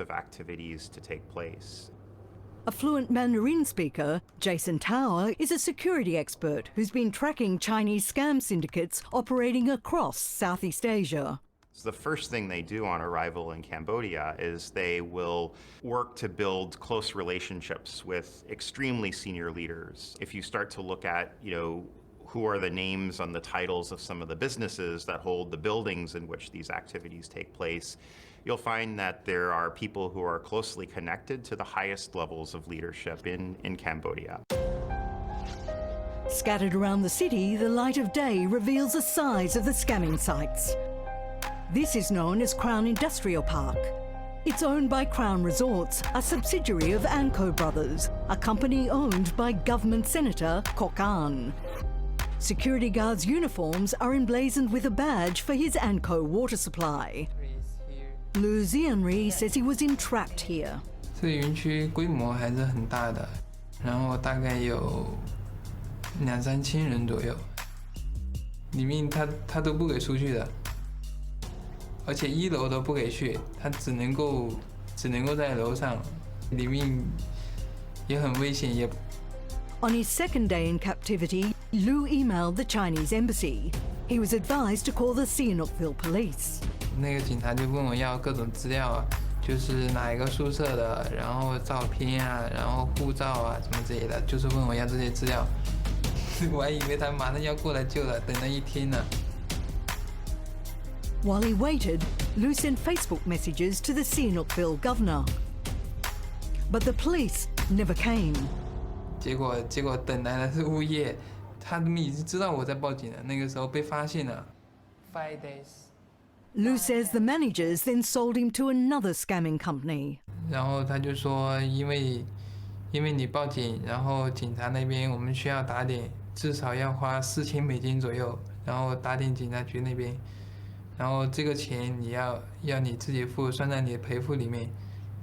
of activities to take place. A fluent Mandarin speaker, Jason Tower, is a security expert who's been tracking Chinese scam syndicates operating across Southeast Asia. So the first thing they do on arrival in Cambodia is they will work to build close relationships with extremely senior leaders. If you start to look at, who are the names on the titles of some of the businesses that hold the buildings in which these activities take place, you'll find that there are people who are closely connected to the highest levels of leadership in Cambodia. Scattered around the city, the light of day reveals the size of the scamming sites. This is known as Crown Industrial Park. It's owned by Crown Resorts, a subsidiary of Anko Brothers, a company owned by government senator Kok An. Security guards' uniforms are emblazoned with a badge for his Anko water supply. Lu Xianri says he was entrapped here. 这个园区规模还是很大的，然后大概有2-3千人左右，里面他都不给出去的，而且1楼都不给去，他只能够在楼上，里面也很危险也。On his second day in captivity, Lu emailed the Chinese embassy. He was advised to call the cilp2 police. 那个警察就问我要各种资料啊，就是哪一个宿舍的，然后照片啊，然后护照啊什么之类的，就是问我要这些资料。我还以为他马上要过来救了，等了1天呢。While he waited, Lu sent Facebook messages to the cilp2 governor. But the police never came. 结果等来的是物业，他们已经知道我在报警了，那个时候被发现了。5 days. Lu says the managers then sold him to another scamming company. 然后他就说，因为你报警，然后警察那边我们需要打点，至少要花$4000左右，然后打点警察局那边，然后这个钱你要你自己付，算在你的赔付里面。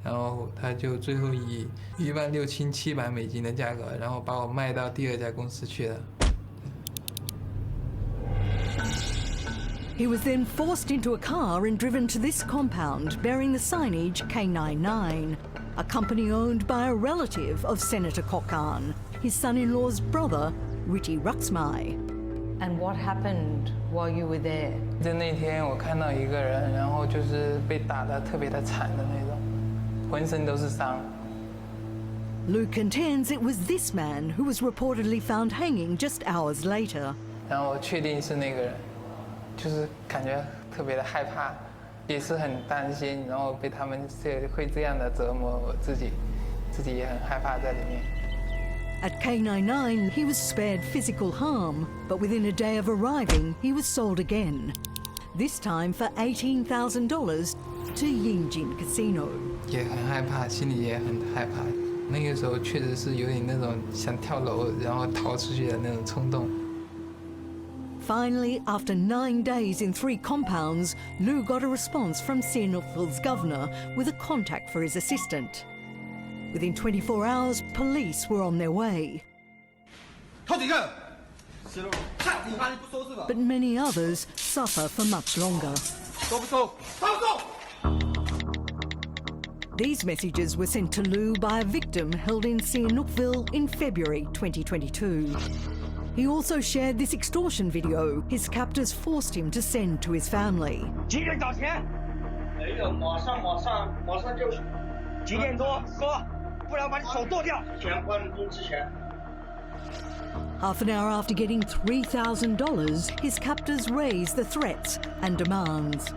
然后他就最后以$16,700的价格，然后把我卖到第2家公司去了。He was then forced into a car and driven to this compound bearing the signage K99, a company owned by a relative of Senator Kok An, his son-in-law's brother, Ritti Ruxmai. And what happened while you were there? 在那天我看到一个人，然后就是被打得特别的惨的那种，浑身都是伤。Lu contends it was this man who was reportedly found hanging just hours later. 然后我确定是那个人。就是感觉特别的害怕，也是很担心，然后被他们会这样的折磨我自己也很害怕在里面。At K99, he was spared physical harm, but within a day of arriving, he was sold again. This time for $18,000 to Yingjin Casino. 也很害怕，心里也很害怕。那个时候确实是有点那种想跳楼然后逃出去的那种冲动。Finally, after 9 days in 3 compounds, Lu got a response from cilp2's governor with a contact for his assistant. Within 24 hours, police were on their way. But many others suffer for much longer. These messages were sent to Lu by a victim held in cilp2 in February 2022. He also shared this extortion video his captors forced him to send to his family. 几点找钱？没有，马上就几点多说，不然把你手剁掉。钱关工之前。Half an hour after getting $3,000, his captors raised the threats and demands.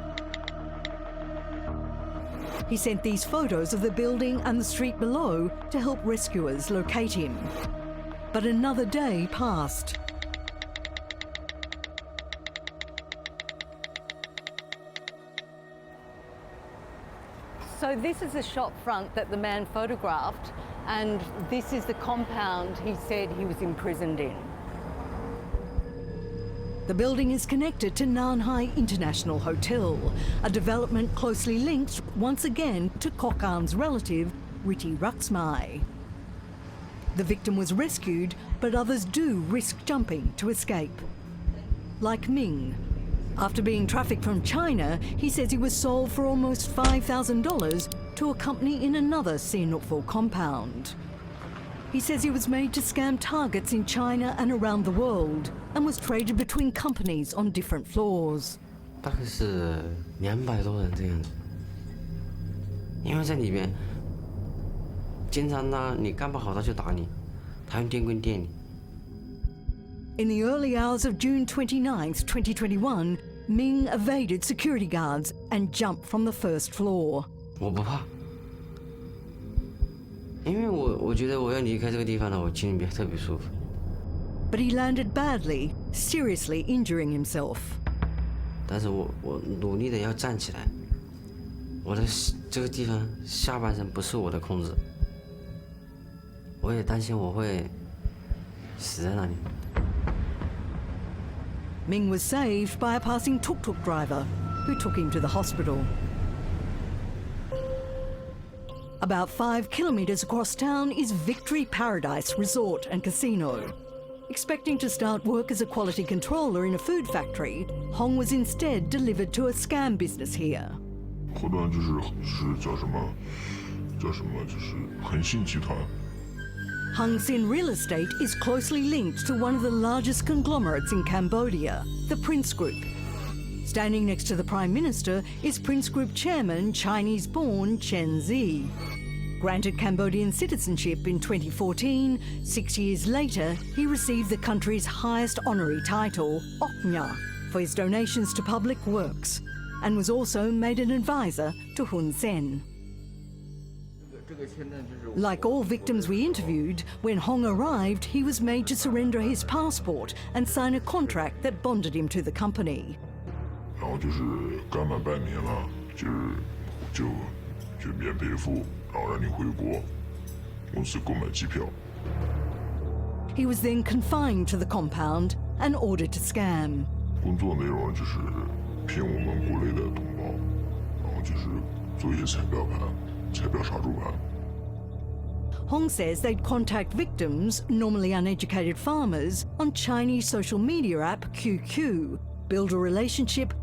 He sent these photos of the building and the street below to help rescuers locate him. But another day passed. So this is the shop front that the man photographed, and this is the compound he said he was imprisoned in. The building is connected to Nanhai International Hotel, a development closely linked once again to Kok An's relative, Ritti Ruxmai. The victim was rescued, but others do risk jumping to escape. Like Ming. After being trafficked from China, he says he was sold for almost $5,000 to a company in another cilp2 compound. He says he was made to scam targets in China and around the world and was traded between companies on different floors. 大概是200多人这样子，因为在里面经常呢，你干不好他就打你，他用电棍电你。In the early hours of June 29, 2021, Ming evaded security guards and jumped from the first floor. 我不怕，因为我觉得我要离开这个地方了，我心里特别舒服。But he landed badly, seriously injuring himself. 但是我努力的要站起来，我的这个地方下半身不是我的控制，我也担心我会死在那里。Ming was saved by a passing tuk-tuk driver who took him to the hospital. About 5 kilometres across town is Victory Paradise Resort and Casino. Expecting to start work as a quality controller in a food factory, Hong was instead delivered to a scam business here. 后端就是叫什么，就是恒信集团。 Hung Sin Real Estate is closely linked to one of the largest conglomerates in Cambodia, the Prince Group. Standing next to the Prime Minister is Prince Group Chairman, Chinese-born Chen Zi. Granted Cambodian citizenship in 2014, 6 years later, he received the country's highest honorary title, Oknya, for his donations to public works, and was also made an advisor to Hun Sen. Like all victims we interviewed, when Hong arrived, he was made to surrender his passport and sign a contract that bonded him to the company. 然后就是干满半年了，就免赔付，然后让你回国，公司购买机票。 He was then confined to the compound and ordered to scam. 工作内容就是骗我们国内的同胞，然后就是做一些彩票盘、彩票杀猪盘。 Hong says they'd contact victims, normally uneducated farmers, on Chinese social media app QQ, build a relationship,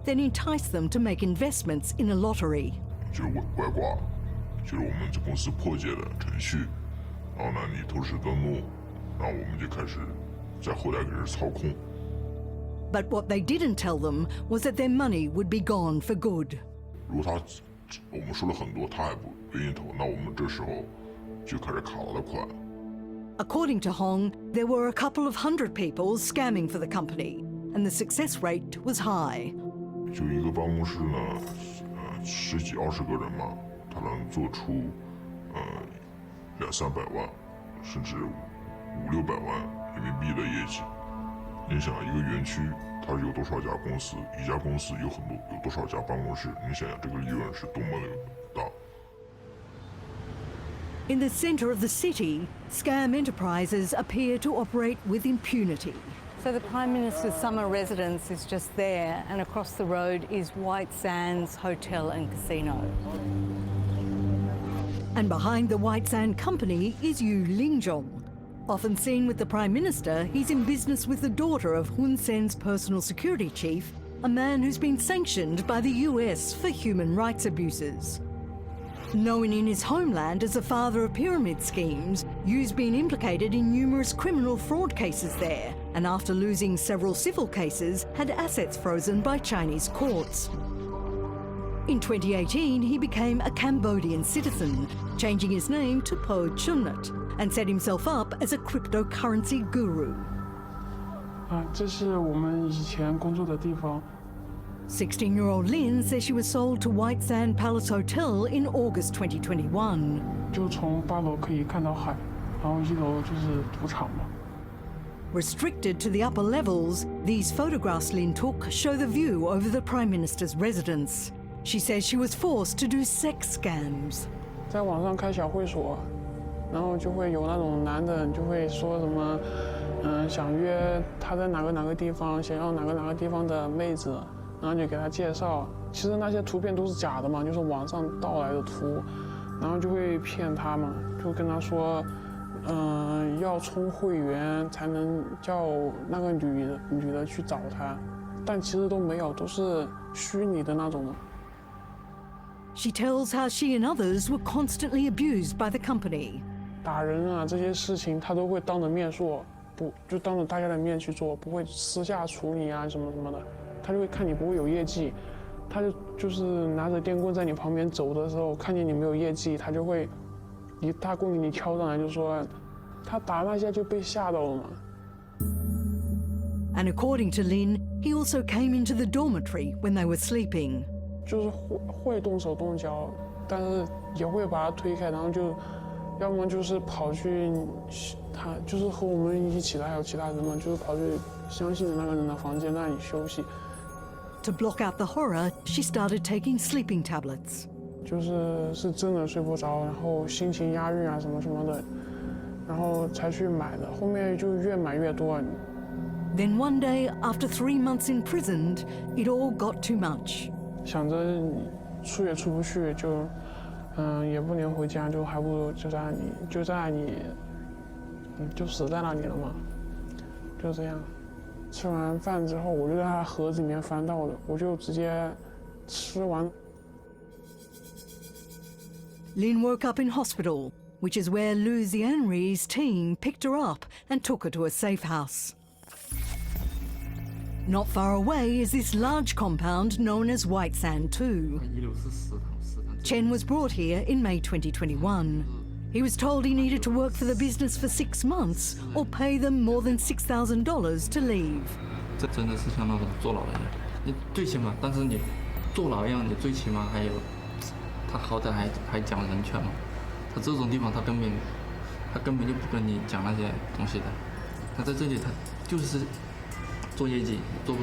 then entice them to make investments in a lottery. 就是外挂，就是我们这公司破解的程序，然后呢，你投石登录，然后我们就开始在后台开始操控。 But what they didn't tell them was that their money would be gone for good. 如果我们说了很多，他还不愿意投，那我们这时候就开始卡他的款。 According to Hong, there were a couple of hundred people scamming for the company, and the success rate was high. 就一个办公室呢，10几20个人嘛，他能做出200-300万，甚至500-600万人民币的业绩。你想一个园区，它有多少家公司？一家公司有多少家办公室？你想想这个利润是多么的大。 In the centre of the city, scam enterprises appear to operate with impunity. So the Prime Minister's summer residence is just there, and across the road is White Sands Hotel and Casino. And behind the White Sand Company is Yu Lingjong. Often seen with the Prime Minister, he's in business with the daughter of Hun Sen's personal security chief, a man who's been sanctioned by the US for human rights abuses. Known in his homeland as the father of pyramid schemes, Yu's been implicated in numerous criminal fraud cases there, and after losing several civil cases, had assets frozen by Chinese courts. In 2018, he became a Cambodian citizen, changing his name to Po Chunnut, and set himself up as a cryptocurrency guru. 这是我们以前工作的地方。 16-year-old Lin says she was sold to White Sand Palace Hotel in August 2021. 就从8楼可以看到海，然后1楼就是赌场嘛。 Restricted to the upper levels, these photographs Lin took show the view over the Prime Minister's residence. She says she was forced to do sex scams. 在网上开小会所，然后就会有那种男的就会说什么，想约他在哪个地方，想要哪个地方的妹子。 然后就给他介绍，其实那些图片都是假的嘛，就是网上盗来的图，然后就会骗他嘛，就跟他说，要充会员才能叫那个女的去找他，但其实都没有，都是虚拟的那种。She tells how she and others were constantly abused by the company. 打人啊这些事情，他都会当着面说，就当着大家的面去做，不会私下处理啊什么什么的。他就会看你不会有业绩，他就是拿着电棍在你旁边走的时候，看见你没有业绩，他就会一大棍给你敲上来，就说他打那些就被吓到了嘛。 And according to Lin, he also came into the dormitory when they were sleeping. 就是会动手动脚，但是也会把他推开，然后就，要么就是跑去他就是和我们一起的还有其他人嘛，就是跑去相信的那个人的房间那里休息。 To block out the horror, she started taking sleeping tablets. 是真的睡不着，然后心情压抑啊什么什么的，然后才去买的，后面就越买越多。 Then one day, after 3 months imprisoned, it all got too much. 想着出也出不去，也不能回家，就还不如就死在那里了嘛，就这样。吃完饭之后，我就在他盒子里面翻到的，我就直接吃完。 Lin woke up in hospital, which is where Lou Xianri's team picked her up and took her to a safe house. Not far away is this large compound known as White Sand 2. Chen was brought here in May 2021. He was told he needed to work for the business for 6 months or pay them more than $6,000 to leave. 这真的是像那种坐牢一样，你最起码，但是你坐牢一样，你最起码还有，他好歹还讲人权嘛。他这种地方他根本就不跟你讲那些东西的。他在这里他就是做业绩做不出。